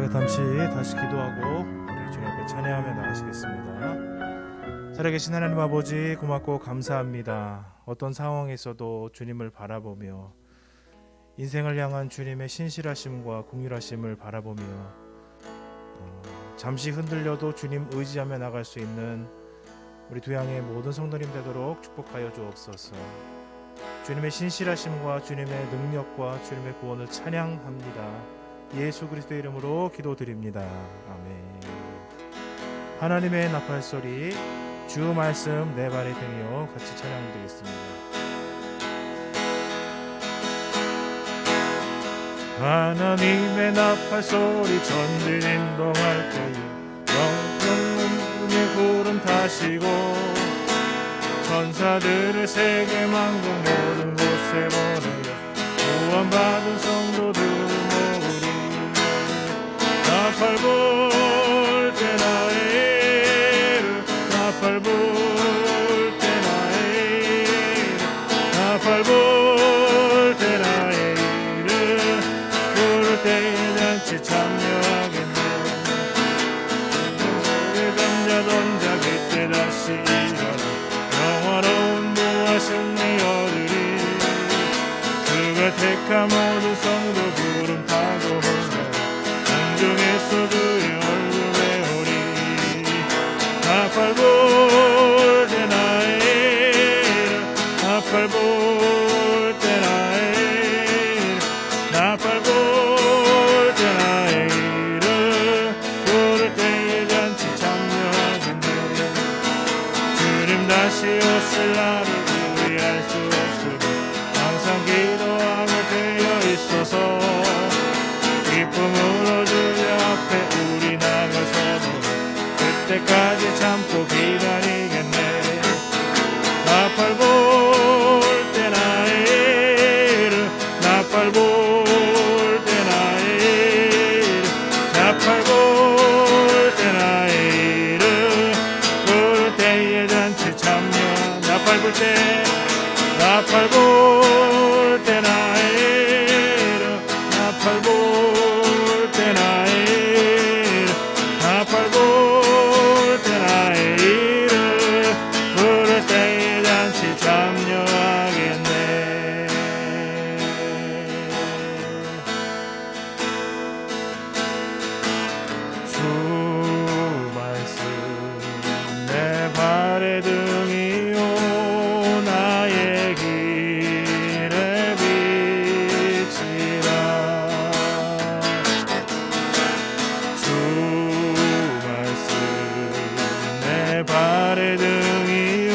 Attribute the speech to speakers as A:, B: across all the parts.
A: 잠시 다시 기도하고 우리 주님 앞에 찬양하며 나가시겠습니다. 살아계신 하나님 아버지, 고맙고 감사합니다. 어떤 상황에 있어도 주님을 바라보며 인생을 향한 주님의 신실하심과 긍휼하심을 바라보며 잠시 흔들려도 주님 의지하며 나갈 수 있는 우리 두양의 모든 성도님 되도록 축복하여 주옵소서. 주님의 신실하심과 주님의 능력과 주님의 구원을 찬양합니다. 예수 그리스도의 이름으로 기도드립니다. 아멘. 하나님의 나팔 소리, 주 말씀 내 발에 등이요, 같이 찬양드리겠습니다. 하나님의 나팔 소리 전진 인동할 때에 영원의 구름 타시고 천사들을 세계 만국 모든 곳에 보내어 구원받은 성도들 모으리. 나팔 불 때 나의 나팔 불 때 나의 나팔 불 때 나의 부를 때 잔치 참여하겠네. 감자던 자기 때 다시 일어나 영화로운 부활 승리 얻으리. 그가 택한 모든 성도 구름 타고 흘러 공중에서 주의 얼굴 배우리. 나팔 불 때 나의 나팔 불 때 나의 나팔 불 때 나의 부를 때에 잔치 참여하겠네. 주님 다시 오실 날을 우리 알 수 없으니 항상 기도하며 되어 있어서 기쁨으로 주님 앞에 우리 나가서도 그때까지 참고 기다리겠네. 나팔 불 때 나의 나팔 불 때 나의 나팔 불 때 나의 부를 때에 잔치 참여. 나팔 불 때 나팔 불 때 나의 나팔 불 때 나의 나팔 불 때 나의 부를 때에 잔치 참여하겠네. 주 말씀 내 발의 등이요 나의 길에 비치라. 주 말씀 내 발의 등이요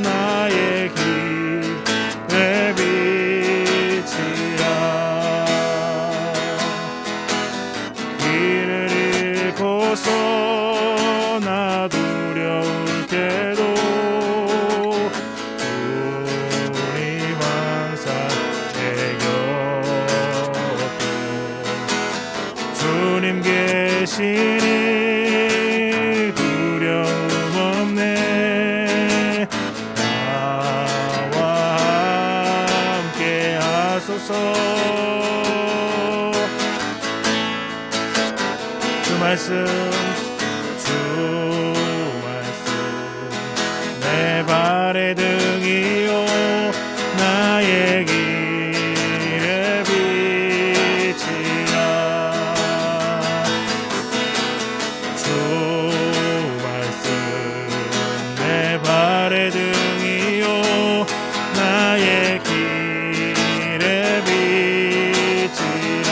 A: 나의 길에 비치라. 길을 잃고서 나 두려울 때도 주님 항상 내 곁에 주님 계시니 두려움 없네. 나와 함께 하소서. 주 말씀 주 말씀 내 발의 등이요 나의 길에 비치라. 주 말씀 내 발의 등이요 나의 길에 비치라.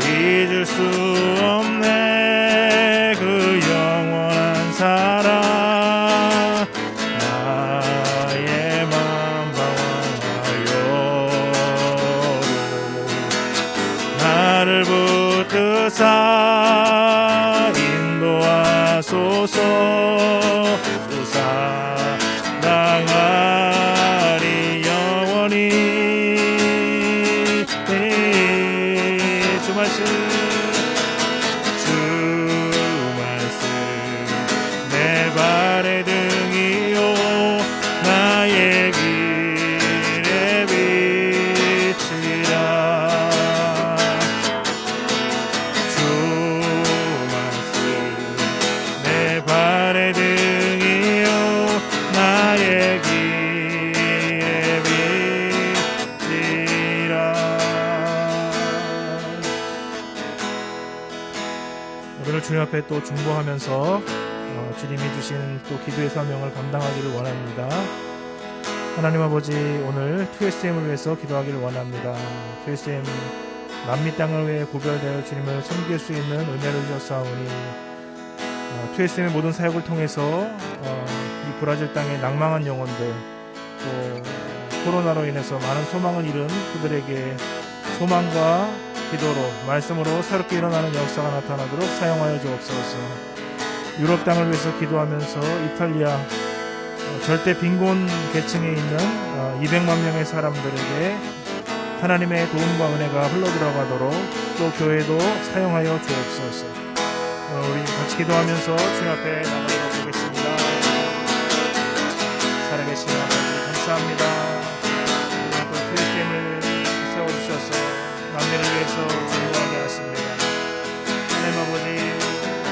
A: 잊을 수 없네 그 영원한 사랑. 나의 맘 방황하여 나를 붙드사 인도하소서. 또 사랑하리 영원히. 주 말씀 주 말씀 내 발의 등이요 나의 길에 비치라. 주님 앞에 또 중보하면서 주님이 주신 또 기도의 사명을 감당하기를 원합니다. 하나님 아버지, 오늘 2SM을 위해서 기도하기를 원합니다. 2SM 남미 땅을 위해 구별되어 주님을 섬길 수 있는 은혜를 주셨사오니 2SM의 모든 사역을 통해서 이 브라질 땅의 낭망한 영혼들, 또 코로나로 인해서 많은 소망을 잃은 그들에게 소망과 기도로, 말씀으로 새롭게 일어나는 역사가 나타나도록 사용하여 주옵소서. 유럽 땅을 위해서 기도하면서 이탈리아 절대 빈곤 계층에 있는 200만 명의 사람들에게 하나님의 도움과 은혜가 흘러들어가도록 또 교회도 사용하여 주옵소서. 우리 같이 기도하면서 주님 앞에 나가도록 하겠습니다. 살아계신 아버지 감사합니다. 또 2SM을 세워주셔서 남미를 위해서 중보하게 하십니다. 하나님 아버지,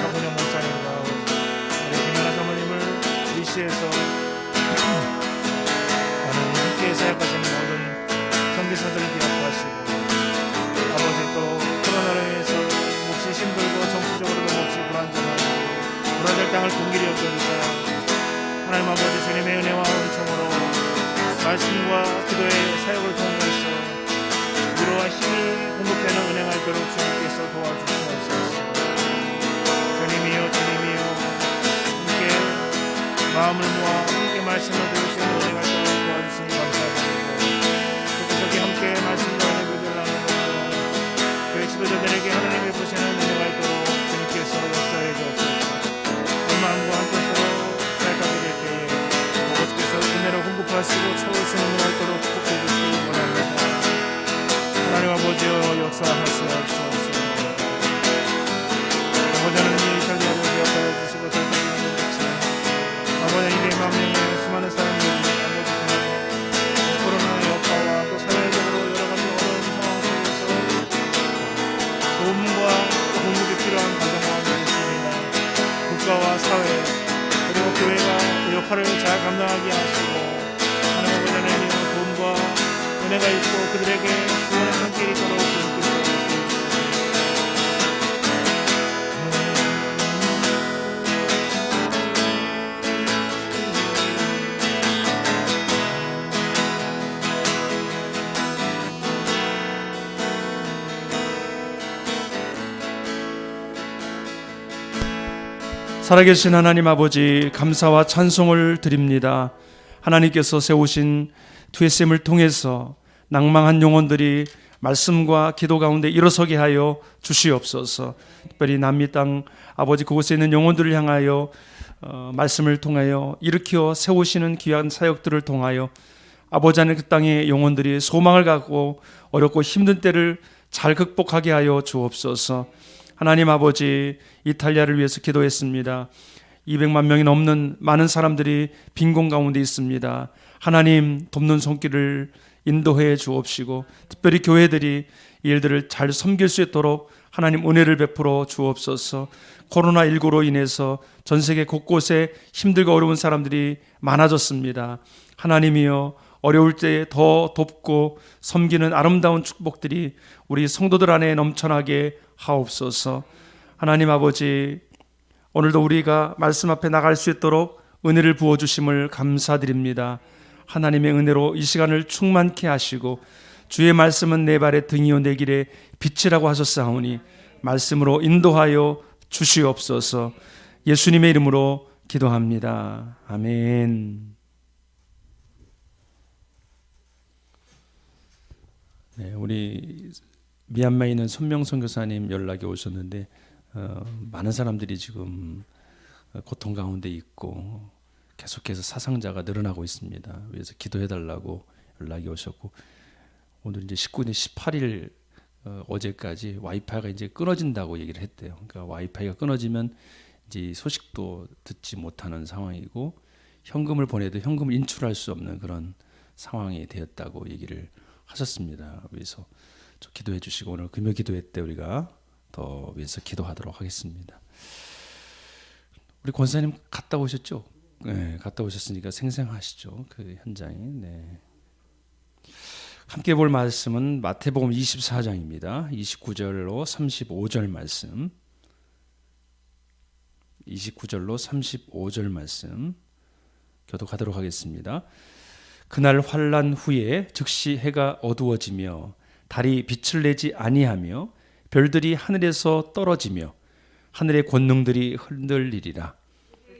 A: 박은영 목사님과 우리 김연아 사모님을 위시해서 나는 함께 사역하시는 모든 선교사들을 기억하시고, 아버지 또 코로나로 인해서 몹시 힘들고 정치적으로도 몹시 불안정하고 브라질 땅을 동일히 여겨주사 하나님 아버지 주님의 은혜와 은총으로 말씀과 기도의 사역을 통해서 위로와 힘이 공급되는 은혜가 있도록 주님께서 도와주시옵소서. 주님이여, 주님이여, 함께 마음을 모아 함께 말씀을 들을 수 있는 은혜가 있도록 도와주시니 감사드리고, 그렇게 함께 말씀과 은혜를 나누고 교회 지도자들에게 하나님의 보시는 은혜가 있도록 주님께서 역사해 주옵소서. 한 마음과 한 뜻으로 살아가게 될 때에 아버지께서 은혜로 공급하시고 채워주시는 은혜가 있도록 축복해 주시기 원합니다. 하나님 아버지여, 역사하시옵소서. 아버지는 이 이탈리아를 기억하여 주시고 돌보시는 것이 아버지 200만 명의 수많은 사람들이 아버지 코로나의 여파와 또 사회적으로 여러 가지 어려운 상황 속에서 도움과 공급이 필요한 가정 가운데 있습니다. 국가와 사회 그리고 교회가 그 역할을 잘 감당하게 하시고, 하나님 아버지는 도움과 은혜가 있고 그들에게 구원의 손길이 있도록 주님께서
B: 살아계신 하나님 아버지, 감사와 찬송을 드립니다. 하나님께서 세우신 2SM을 통해서 낭망한 영혼들이 말씀과 기도 가운데 일어서게 하여 주시옵소서. 특별히 남미 땅 아버지 그곳에 있는 영혼들을 향하여 말씀을 통하여 일으켜 세우시는 귀한 사역들을 통하여 아버지 안에 그 땅의 영혼들이 소망을 갖고 어렵고 힘든 때를 잘 극복하게 하여 주옵소서. 하나님 아버지, 이탈리아를 위해서 기도했습니다. 200만 명이 넘는 많은 사람들이 빈곤 가운데 있습니다. 하나님 돕는 손길을 인도해 주옵시고, 특별히 교회들이 이 일들을 잘 섬길 수 있도록 하나님 은혜를 베풀어 주옵소서. 코로나19로 인해서 전 세계 곳곳에 힘들고 어려운 사람들이 많아졌습니다. 하나님이여, 어려울 때 더 돕고 섬기는 아름다운 축복들이 우리 성도들 안에 넘쳐나게 하옵소서. 하나님 아버지, 오늘도 우리가 말씀 앞에 나갈 수 있도록 은혜를 부어주심을 감사드립니다. 하나님의 은혜로 이 시간을 충만케 하시고, 주의 말씀은 내 발의 등이요 내 길의 빛이라고 하셨사오니 말씀으로 인도하여 주시옵소서. 예수님의 이름으로 기도합니다. 아멘. 네, 우리 미얀마에 있는 손명 선교사님 연락이 오셨는데 많은 사람들이 지금 고통 가운데 있고 계속해서 사상자가 늘어나고 있습니다. 그래서 기도해달라고 연락이 오셨고, 오늘 이제 19일, 18일 어제까지 와이파이가 이제 끊어진다고 얘기를 했대요. 그러니까 와이파이가 끊어지면 이제 소식도 듣지 못하는 상황이고, 현금을 보내도 현금을 인출할 수 없는 그런 상황이 되었다고 얘기를 하셨습니다. 그래서 기도해 주시고, 오늘 금요 기도회 때 우리가 더 위해서 기도하도록 하겠습니다. 우리 권사님 갔다 오셨죠? 네, 갔다 오셨으니까 생생하시죠, 그 현장이. 네. 함께 볼 말씀은 마태복음 24장입니다. 29절로 35절 말씀. 29절로 35절 말씀 교독하도록 하겠습니다. 그날 환난 후에 즉시 해가 어두워지며 달이 빛을 내지 아니하며 별들이 하늘에서 떨어지며 하늘의 권능들이 흔들리리라.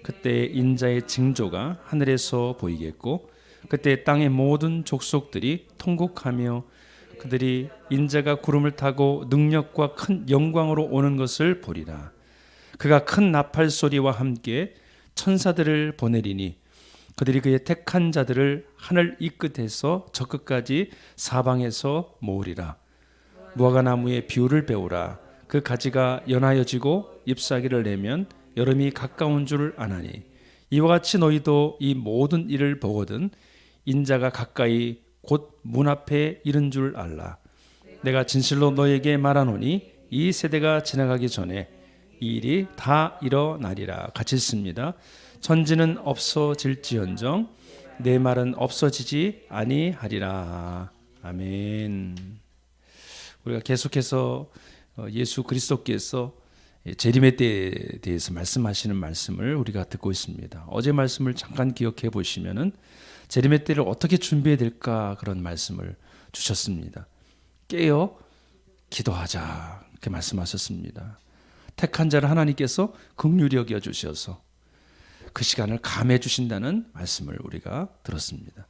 B: 그때 인자의 징조가 하늘에서 보이겠고 그때 땅의 모든 족속들이 통곡하며 그들이 인자가 구름을 타고 능력과 큰 영광으로 오는 것을 보리라. 그가 큰 나팔 소리와 함께 천사들을 보내리니 그들이 그의 택한 자들을 하늘 이 끝에서 저 끝까지 사방에서 모으리라. 무화과 나무에 비유를 배우라. 그 가지가 연하여지고 잎사귀를 내면 여름이 가까운 줄 아나니 이와 같이 너희도 이 모든 일을 보거든 인자가 가까이 곧 문 앞에 이른 줄 알라. 내가 진실로 너에게 말하노니 이 세대가 지나가기 전에 이 일이 다 일어나리라. 같이 읽습니다. 천지는 없어질지언정 내 말은 없어지지 아니하리라. 아멘. 우리가 계속해서 예수 그리스도께서 재림의 때에 대해서 말씀하시는 말씀을 우리가 듣고 있습니다. 어제 말씀을 잠깐 기억해 보시면은 재림의 때를 어떻게 준비해야 될까 그런 말씀을 주셨습니다. 깨어 기도하자 이렇게 말씀하셨습니다. 택한 자를 하나님께서 긍휼히 여겨 주셔서 그 시간을 감해 주신다는 말씀을 우리가 들었습니다.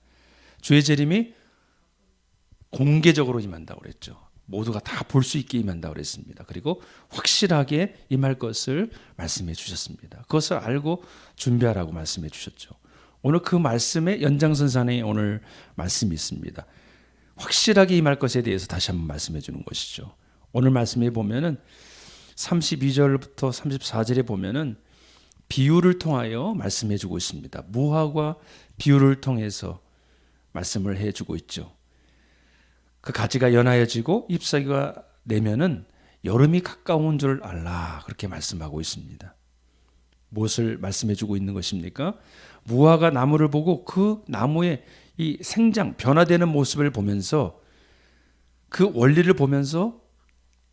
B: 주의 재림이 공개적으로 임한다고 그랬죠. 모두가 다 볼 수 있게 임한다고 그랬습니다. 그리고 확실하게 임할 것을 말씀해 주셨습니다. 그것을 알고 준비하라고 말씀해 주셨죠. 오늘 그 말씀의 연장선상에 오늘 말씀이 있습니다. 확실하게 임할 것에 대해서 다시 한번 말씀해 주는 것이죠. 오늘 말씀에 보면은 32절부터 34절에 보면은 비유를 통하여 말씀해 주고 있습니다. 무화과 비유를 통해서 말씀을 해 주고 있죠. 그 가지가 연하여지고 잎사귀가 내면은 여름이 가까운 줄 알라 그렇게 말씀하고 있습니다. 무엇을 말씀해 주고 있는 것입니까? 무화과 나무를 보고 그 나무의 이 생장 변화되는 모습을 보면서 그 원리를 보면서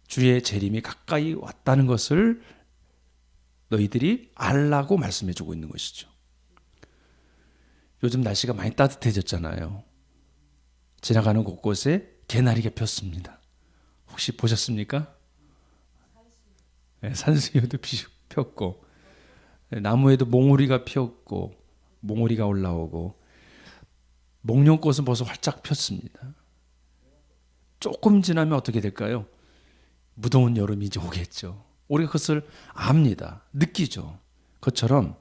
B: 주의 재림이 가까이 왔다는 것을 너희들이 알라고 말씀해 주고 있는 것이죠. 요즘 날씨가 많이 따뜻해졌잖아요. 지나가는 곳곳에 개나리가 폈습니다. 혹시 보셨습니까? 네, 산수유도 폈고 나무에도 몽우리가 피었고 몽우리가 올라오고 목련꽃은 벌써 활짝 폈습니다. 조금 지나면 어떻게 될까요? 무더운 여름이 이제 오겠죠. 우리가 그것을 압니다. 느끼죠. 그것처럼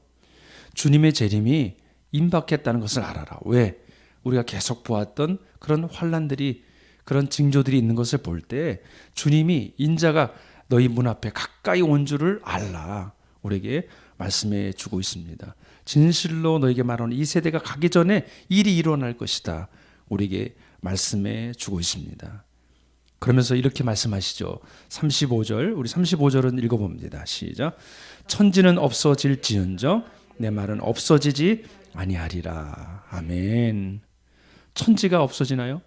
B: 주님의 재림이 임박했다는 것을 알아라. 왜? 우리가 계속 보았던 그런 환난들이 그런 징조들이 있는 것을 볼 때 주님이 인자가 너희 문 앞에 가까이 온 줄을 알라. 우리에게 말씀해 주고 있습니다. 진실로 너에게 말하는 이 세대가 가기 전에 일이 일어날 것이다. 우리에게 말씀해 주고 있습니다. 그러면서 이렇게 말씀하시죠. 35절, 우리 35절은 읽어봅니다. 시작. 천지는 없어질지언정 내 말은 없어지지 아니하리라. 아멘. 천지가 없어지나요?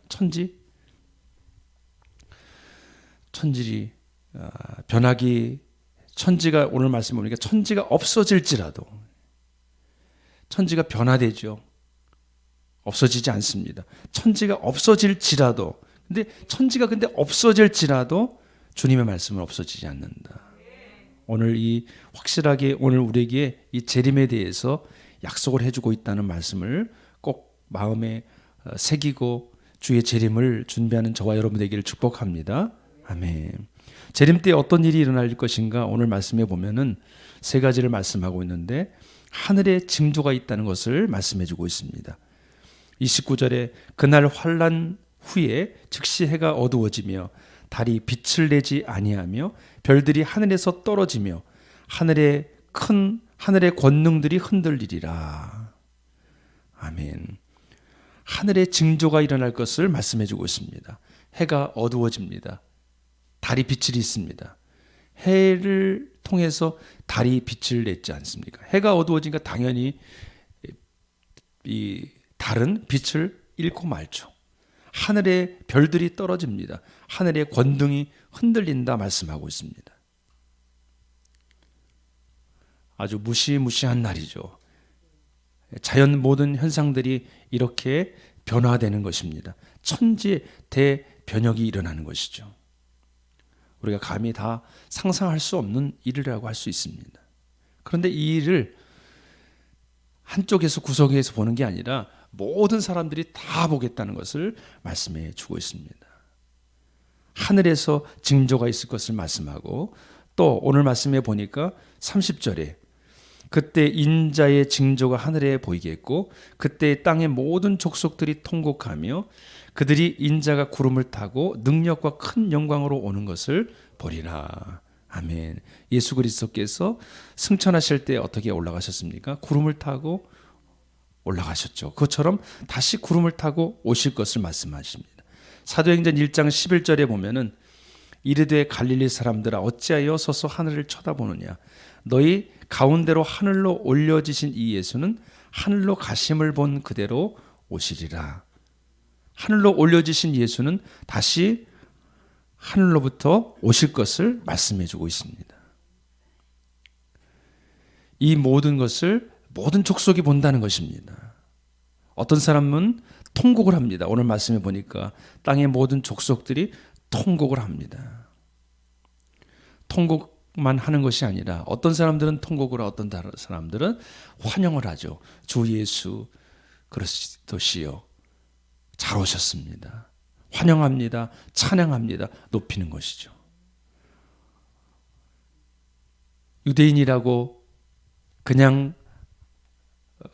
B: 천지리 변하기 천지가 오늘 말씀 보니까 천지가 없어질지라도 천지가 변화되죠. 없어지지 않습니다. 천지가 없어질지라도 근데 천지가 없어질지라도 주님의 말씀은 없어지지 않는다. 오늘 이 확실하게 오늘 우리에게 이 재림에 대해서 약속을 해주고 있다는 말씀을 꼭 마음에 새기고 주의 재림을 준비하는 저와 여러분 되기를 축복합니다. 아멘. 재림 때 어떤 일이 일어날 것인가 오늘 말씀해 보면은 세 가지를 말씀하고 있는데 하늘에 징조가 있다는 것을 말씀해 주고 있습니다. 29절에 그날 환난 후에 즉시 해가 어두워지며 달이 빛을 내지 아니하며 별들이 하늘에서 떨어지며 하늘의 권능들이 흔들리리라. 아멘. 하늘의 징조가 일어날 것을 말씀해 주고 있습니다. 해가 어두워집니다. 달이 빛이 있습니다. 해를 통해서 달이 빛을 냈지 않습니까? 해가 어두워지니까 당연히 이 달은 빛을 잃고 말죠. 하늘의 별들이 떨어집니다. 하늘의 권능이 흔들린다 말씀하고 있습니다. 아주 무시무시한 날이죠. 자연 모든 현상들이 이렇게 변화되는 것입니다. 천지 대변혁이 일어나는 것이죠. 우리가 감히 다 상상할 수 없는 일이라고 할 수 있습니다. 그런데 이 일을 한쪽에서 구석에서 보는 게 아니라 모든 사람들이 다 보겠다는 것을 말씀해 주고 있습니다. 하늘에서 징조가 있을 것을 말씀하고, 또 오늘 말씀해 보니까 30절에 그때 인자의 징조가 하늘에 보이겠고 그때 땅의 모든 족속들이 통곡하며 그들이 인자가 구름을 타고 능력과 큰 영광으로 오는 것을 보리라. 아멘. 예수 그리스도께서 승천하실 때 어떻게 올라가셨습니까? 구름을 타고 올라가셨죠. 그것처럼 다시 구름을 타고 오실 것을 말씀하십니다. 사도행전 1장 11절에 보면은 이르되 갈릴리 사람들아 어찌하여 서서 하늘을 쳐다보느냐, 너희 가운데로 하늘로 올려지신 이 예수는 하늘로 가심을 본 그대로 오시리라. 하늘로 올려지신 예수는 다시 하늘로부터 오실 것을 말씀해 주고 있습니다. 이 모든 것을 모든 족속이 본다는 것입니다. 어떤 사람은 통곡을 합니다. 오늘 말씀해 보니까 땅의 모든 족속들이 통곡을 합니다. 통곡만 하는 것이 아니라 어떤 사람들은 통곡을 하고 어떤 다른 사람들은 환영을 하죠. 주 예수 그리스도시여 잘 오셨습니다. 환영합니다. 찬양합니다. 높이는 것이죠. 유대인이라고 그냥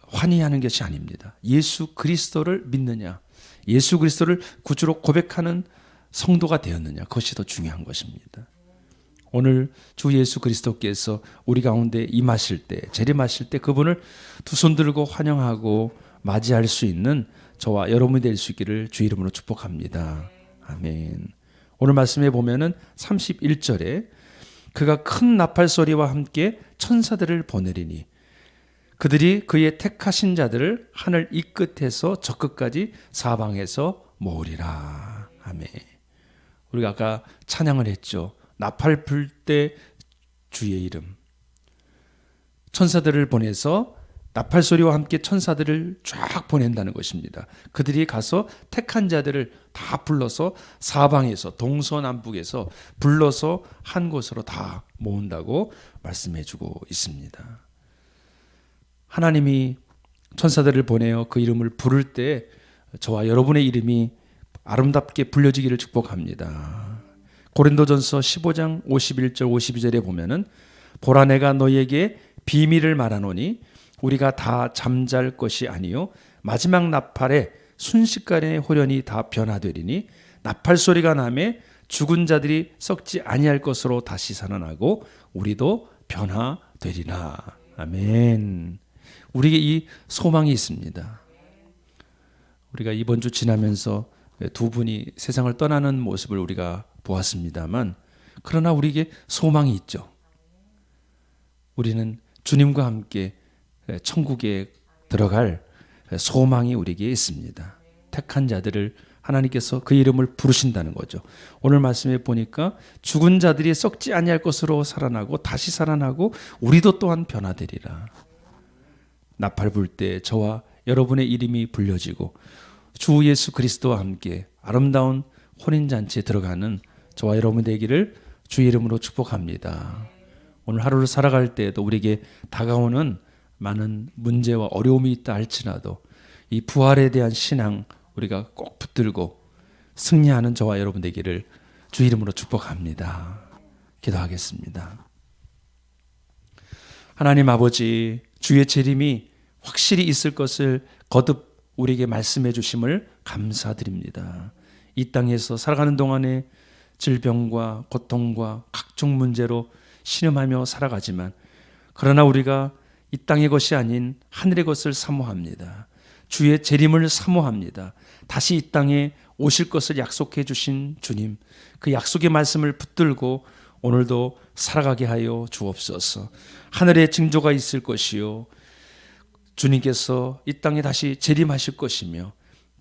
B: 환희하는 것이 아닙니다. 예수 그리스도를 믿느냐, 예수 그리스도를 구주로 고백하는 성도가 되었느냐, 그것이 더 중요한 것입니다. 오늘 주 예수 그리스도께서 우리 가운데 임하실 때, 재림하실 때 그분을 두 손 들고 환영하고 맞이할 수 있는 저와 여러분이 될 수 있기를 주 이름으로 축복합니다. 아멘. 오늘 말씀에 보면은 31절에 그가 큰 나팔 소리와 함께 천사들을 보내리니 그들이 그의 택하신 자들을 하늘 이 끝에서 저 끝까지 사방에서 모으리라. 아멘. 우리가 아까 찬양을 했죠. 나팔 불 때 주의 이름. 천사들을 보내서 나팔 소리와 함께 천사들을 쫙 보낸다는 것입니다. 그들이 가서 택한 자들을 다 불러서 사방에서 동서남북에서 불러서 한 곳으로 다 모은다고 말씀해 주고 있습니다. 하나님이 천사들을 보내어 그 이름을 부를 때 저와 여러분의 이름이 아름답게 불려지기를 축복합니다. 고린도전서 15장 51절 52절에 보면은 보라 내가 너희에게 비밀을 말하노니 우리가 다 잠잘 것이 아니요 마지막 나팔에 순식간에 호련히 다 변화되리니 나팔 소리가 나매 죽은 자들이 썩지 아니할 것으로 다시 살아나고 우리도 변화되리라. 아멘. 우리에게 이 소망이 있습니다. 우리가 이번 주 지나면서 두 분이 세상을 떠나는 모습을 우리가 보았습니다만, 그러나 우리에게 소망이 있죠. 우리는 주님과 함께 천국에 들어갈 소망이 우리에게 있습니다. 택한 자들을 하나님께서 그 이름을 부르신다는 거죠. 오늘 말씀에 보니까 죽은 자들이 썩지 아니할 것으로 살아나고 다시 살아나고 우리도 또한 변화되리라. 나팔 불 때 저와 여러분의 이름이 불려지고 주 예수 그리스도와 함께 아름다운 혼인잔치에 들어가는 저와 여러분 되기를 주 이름으로 축복합니다. 오늘 하루를 살아갈 때에도 우리에게 다가오는 많은 문제와 어려움이 있다 할지라도 이 부활에 대한 신앙 우리가 꼭 붙들고 승리하는 저와 여러분 되기를 주 이름으로 축복합니다. 기도하겠습니다. 하나님 아버지, 주의 재림이 확실히 있을 것을 거듭 우리에게 말씀해 주심을 감사드립니다. 이 땅에서 살아가는 동안에 질병과 고통과 각종 문제로 신음하며 살아가지만, 그러나 우리가 이 땅의 것이 아닌 하늘의 것을 사모합니다. 주의 재림을 사모합니다. 다시 이 땅에 오실 것을 약속해 주신 주님, 그 약속의 말씀을 붙들고 오늘도 살아가게 하여 주옵소서. 하늘의 징조가 있을 것이요, 주님께서 이 땅에 다시 재림하실 것이며,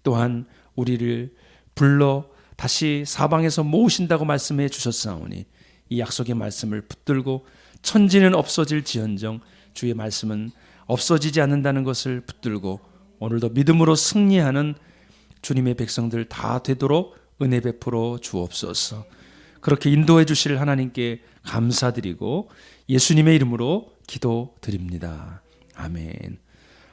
B: 또한 우리를 불러 다시 사방에서 모으신다고 말씀해 주셨사오니 이 약속의 말씀을 붙들고 천지는 없어질지언정 주의 말씀은 없어지지 않는다는 것을 붙들고 오늘도 믿음으로 승리하는 주님의 백성들 다 되도록 은혜 베풀어 주옵소서. 그렇게 인도해 주실 하나님께 감사드리고 예수님의 이름으로 기도드립니다. 아멘.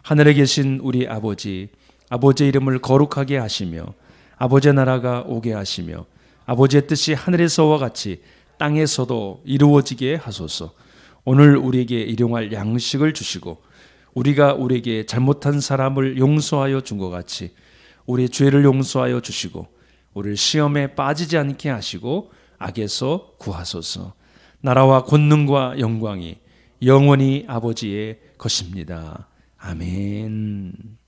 B: 하늘에 계신 우리 아버지, 아버지의 이름을 거룩하게 하시며 아버지의 나라가 오게 하시며 아버지의 뜻이 하늘에서와 같이 땅에서도 이루어지게 하소서. 오늘 우리에게 일용할 양식을 주시고 우리가 우리에게 잘못한 사람을 용서하여 준 것 같이 우리의 죄를 용서하여 주시고 우리를 시험에 빠지지 않게 하시고 악에서 구하소서. 나라와 권능과 영광이 영원히 아버지의 것입니다. 아멘.